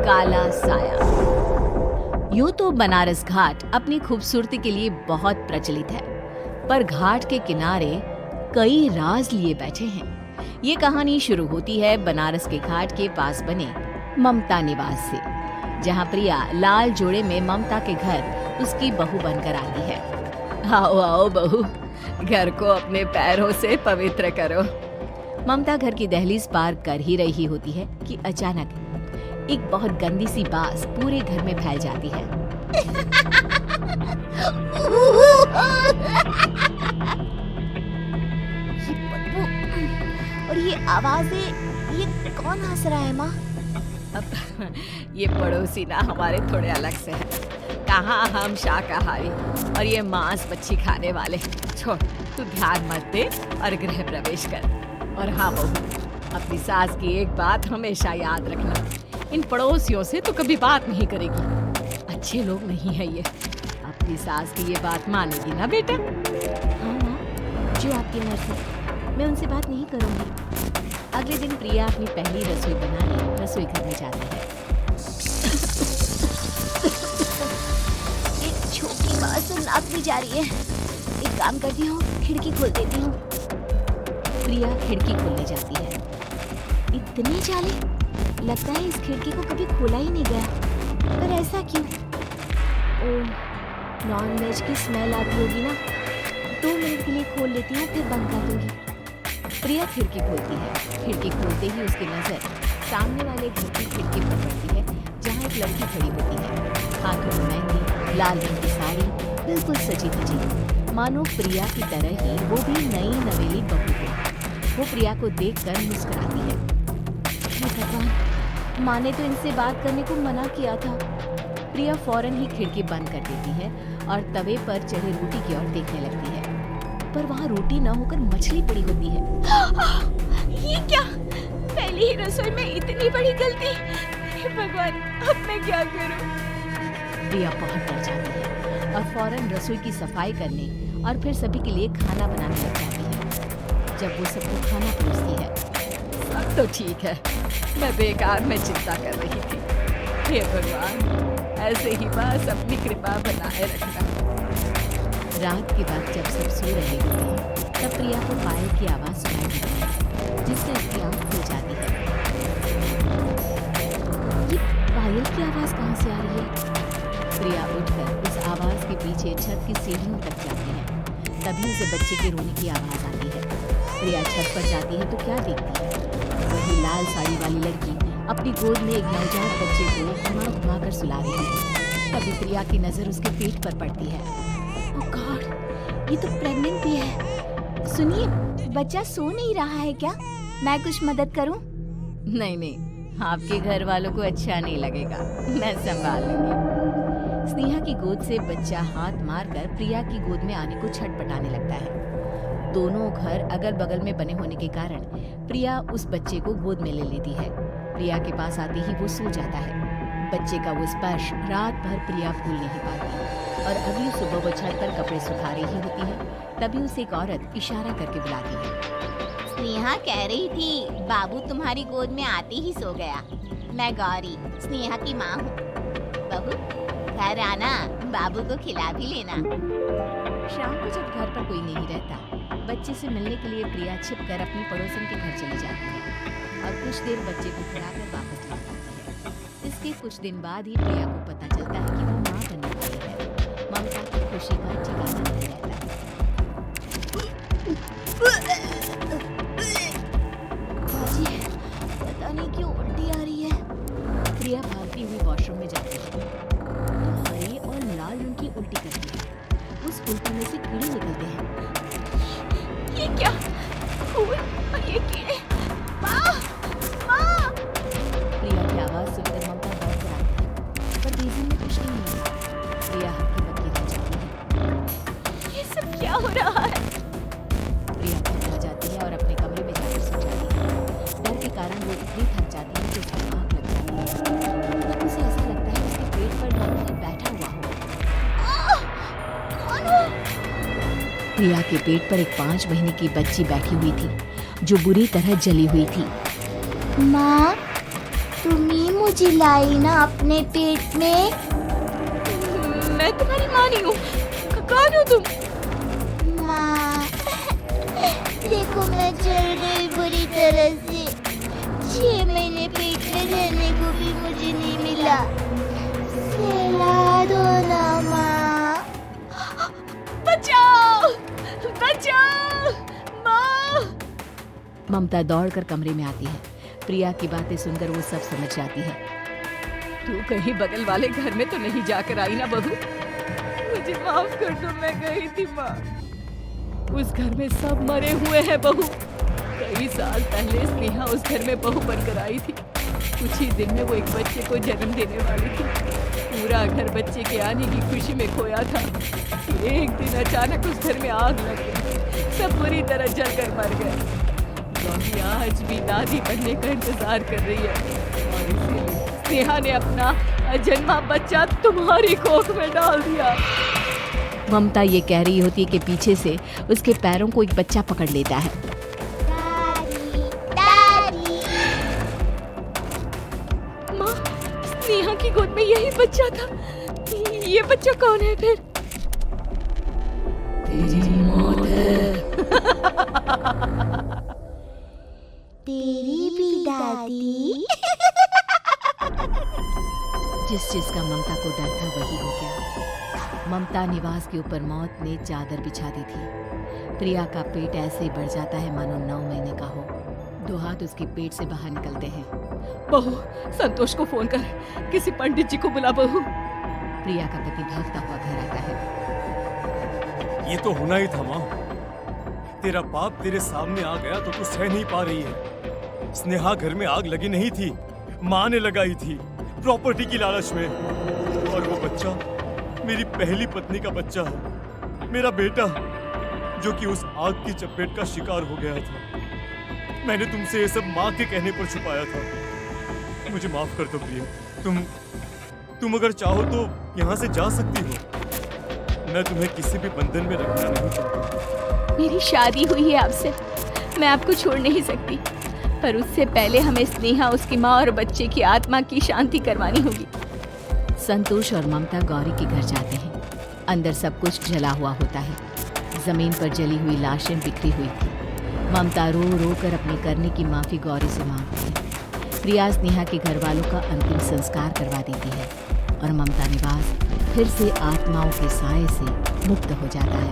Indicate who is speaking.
Speaker 1: काला साया। यूं तो बनारस घाट अपनी खूबसूरती के लिए बहुत प्रचलित है, पर घाट के किनारे कई राज लिए बैठे हैं। ये कहानी शुरू होती है बनारस के घाट के पास बने ममता निवास से, जहां प्रिया लाल जोड़े में ममता के घर उसकी बहू बनकर आती है। आओ आओ बहू, घर को अपने पैरों से पवित्र करो। ममता घर की दहलीज पार कर ही रही होती है कि अचानक एक बहुत गंदी सी बास पूरे घर में फैल जाती है।
Speaker 2: ये बदबू और ये आवाजें, ये कौन हंस रहा है माँ?
Speaker 1: अब ये पड़ोसी ना हमारे थोड़े अलग से है। कहाँ हम शाकाहारी और ये मांस मच्छी खाने वाले। छोड़, तू ध्यान मत दे और गृह प्रवेश कर। और हाँ बहू, अपनी सास की एक बात हमेशा याद रखना, इन पड़ोसियों से तो कभी बात नहीं करेगी। अच्छे लोग नहीं है ये। अपनी सास की ये बात मानेगी ना बेटा?
Speaker 2: हाँ माँ, जो आपकी मर्जी, मैं उनसे बात नहीं करूँगी।
Speaker 1: अगले दिन प्रिया अपनी पहली रसोई बनाने रसोई घर में जाती है।
Speaker 2: एक छोटी बात से नाक भी जा रही है। एक काम करती हूँ, खिड़की खोल देती हूँ।
Speaker 1: प्रिया खिड़की खोलने जाती है।
Speaker 2: इतनी जाली, लगता है इस खिड़की को कभी खोला ही नहीं गया। पर ऐसा क्यों? ओह, नॉन वेज की स्मेल आती होगी ना। 2 मिनट के लिए खोल लेती हूँ, फिर बंद कर दूंगी।
Speaker 1: प्रिया खिड़की खोलती है। खिड़की खोलते ही उसकी नजर सामने वाले घर की खिड़की पर पड़ती है, जहाँ एक लड़की खड़ी होती है। हाथों में मेहंदी, लाल रंग की साड़ी, बिल्कुल सजी धजी, मानो प्रिया की तरह ही वो भी नई नवेली बहू है। वो प्रिया को देखकर मुस्कुराती है।
Speaker 2: हे भगवान, माँ ने तो इनसे बात करने को मना किया था।
Speaker 1: प्रिया फौरन ही खिड़की बंद कर देती है और तवे पर चढ़े रोटी की ओर देखने लगती है, पर वहाँ रोटी न होकर मछली पड़ी होती है।
Speaker 2: ये क्या? पहली ही रसोई में इतनी बड़ी गलती। हे भगवान, अब मैं क्या करूं?
Speaker 1: प्रिया बहुत डर जाती है और फौरन रसोई की सफाई करने और फिर सभी के लिए खाना बनाने लग जाती है। जब वो सबको खाना परोसती है, सब तो ठीक है, मैं बेकार में चिंता कर रही थी। हे भगवान, ऐसे ही बस अपनी कृपा बनाए रखना। रात के बाद जब सब सो रहे होते हैं, तब प्रिया को पायल की आवाज सुनाई देती है, जिससे उसकी आंख खुल जाती है।
Speaker 2: ये पायल की आवाज कहाँ से आ रही है?
Speaker 1: प्रिया उठकर उस आवाज के पीछे छत की सीढ़ियों तक जाती है। तभी उसे बच्चे के रोने की आवाज आती है। प्रिया छत पर जाती है तो क्या देखती है? वही लाल साड़ी वाली लड़की अपनी गोद में एक नवजात बच्चे को घुमा घुमा कर सुला रही है। तभी प्रिया की नजर उसके पेट पर पड़ती है।
Speaker 2: ओह गॉड, ये तो प्रेग्नेंट भी है। सुनिए, बच्चा सो नहीं रहा है क्या? मैं कुछ मदद करूं?
Speaker 1: नहीं नहीं, आपके घर वालों को अच्छा नहीं लगेगा, मैं संभाल लूंगी। स्नेहा की गोद से बच्चा हाथ मारकर प्रिया की गोद में आने को छटपटाने लगता है। दोनों घर अगल बगल में बने होने के कारण प्रिया उस बच्चे को गोद में ले लेती है। प्रिया के पास आते ही वो सो जाता है। बच्चे का वो स्पर्श रात भर प्रिया भूल नहीं पाती और अगली सुबह वो छत पर कपड़े सुखा रही होती है। तभी उसे एक औरत इशारा करके बुलाती है।
Speaker 2: स्नेहा कह रही थी बाबू तुम्हारी गोद में आते ही सो गया। मैं गौरी, स्नेहा की माँ हूँ। बहू, घर आना, बाबू को खिला भी लेना।
Speaker 1: शाम को जब घर पर कोई नहीं रहता, बच्चे से मिलने के लिए प्रिया छिपकर अपनी पड़ोसन के घर चली जाती है और कुछ देर बच्चे को खिलाकर वापस लौट आती है। इसके कुछ दिन बाद ही प्रिया को पता चलता है कि वो माँ बनने वाली है। ममता की खुशी का ठिकाना नहीं रहता।
Speaker 2: बाजी, पता नहीं क्यों उल्टी आ रही है।
Speaker 1: प्रिया भागती हुई वॉशरूम में जाती है तो हरे और लाल रंग की उल्टी करती है। उस उल्टी में से कीड़े निकलते हैं।
Speaker 2: ये क्या? फूल और ये कीड़े। माँ, माँ!
Speaker 1: प्रिया की आवाज सुनकर ममता दौड़ कर आती है, पर बेसिन में कुछ नहीं मिला। प्रिया हक्की बक्की रह जाती है।
Speaker 2: ये सब क्या हो रहा है?
Speaker 1: प्रिया थक जाती है और अपने कमरे में जाकर सो जाती है। डर के कारण वो इतनी थक जाती है कि उसकी आँख लग जाती है। तब उसे ऐसा लगता है उसके पेट पर मानो कोई बैठा हुआ हो।
Speaker 2: कौन हो?
Speaker 1: प्रिया के पेट पर एक 5 महीने की बच्ची बैठी हुई थी, जो बुरी तरह जली हुई थी।
Speaker 2: माँ, तुम ही मुझे मुझे लाई ना अपने पेट में।
Speaker 1: मैं तुम्हारी माँ नहीं हूँ। कौन हो तुम?
Speaker 2: माँ, देखो मैं चल गई बुरी तरह से। 6 महीने पेट में रहने को भी मुझे नहीं मिला। सहला दो ना माँ।
Speaker 1: बचाओ, बचाओ, माँ। ममता दौड़कर कमरे में आती है। प्रिया की बातें सुनकर वो सब समझ जाती है। तू कहीं बगल वाले घर में तो नहीं जाकर आई ना बहू? मुझे माफ कर दो, मैं गई थी माँ। उस घर में सब मरे हुए हैं बहू। कई साल पहले स्नेहा उस घर में बहू बनकर आई थी। कुछ ही दिन में वो एक बच्चे को जन्म देने वाली थी। पूरा घर बच्चे के आने की खुशी में खोया था। एक दिन अचानक उस घर में आग लग गई। सब बुरी तरह जलकर मर गए। गौरी आज भी दादी बनने का इंतजार कर रही है और इसीलिए स्नेहा ने अपना अजन्मा बच्चा तुम्हारी कोख में डाल दिया। ममता ये कह रही होती है कि पीछे से उसके पैरों को एक बच्चा पकड़ लेता है।
Speaker 2: दादी, दादी।
Speaker 1: माँ, स्नेहा की गोद में यही बच्चा था। ये बच्चा कौन है फिर? तेरी मौत है।
Speaker 2: तेरी भी दादी।
Speaker 1: जिस चीज का ममता को डर था वही हो गया। ममता निवास के ऊपर मौत ने चादर बिछा दी थी। प्रिया का पेट ऐसे ही बढ़ जाता है मानो 9 महीने का हो। 2 हाथ उसके पेट से बाहर निकलते हैं। बहू, संतोष को फोन कर, किसी पंडित जी को बुला बहू। प्रिया का पति भागता हुआ घर आता है।
Speaker 3: ये तो होना ही था माँ। तेरा बाप तेरे सामने आ गया तो तू सह नहीं पा रही है। स्नेहा घर में आग लगी नहीं थी, माँ ने लगाई थी प्रॉपर्टी की लालच में। और वो बच्चा मेरी पहली पत्नी का बच्चा है, मेरा बेटा, जो कि उस आग की चपेट का शिकार हो गया था। मैंने तुमसे ये सब माँ के कहने पर छुपाया था। मुझे माफ कर दो प्रिया। तुम अगर चाहो तो यहाँ से जा सकती हो। मैं तुम्हें किसी भी बंधन में रखना नहीं चाहता।
Speaker 1: मेरी शादी हुई है आपसे, मैं आपको छोड़ नहीं सकती, पर उससे पहले हमें स्नेहा, उसकी माँ और बच्चे की आत्मा की शांति करवानी होगी। संतोष और ममता गौरी के घर जाते हैं। अंदर सब कुछ जला हुआ होता है। जमीन पर जली हुई लाशें बिखरी हुई थी। ममता रो रो कर अपने करने की माफी गौरी से मांगती है। प्रिया स्नेहा के घर वालों का अंतिम संस्कार करवा देती है और ममता निवास फिर से आत्माओं के साए से मुक्त हो जाता है।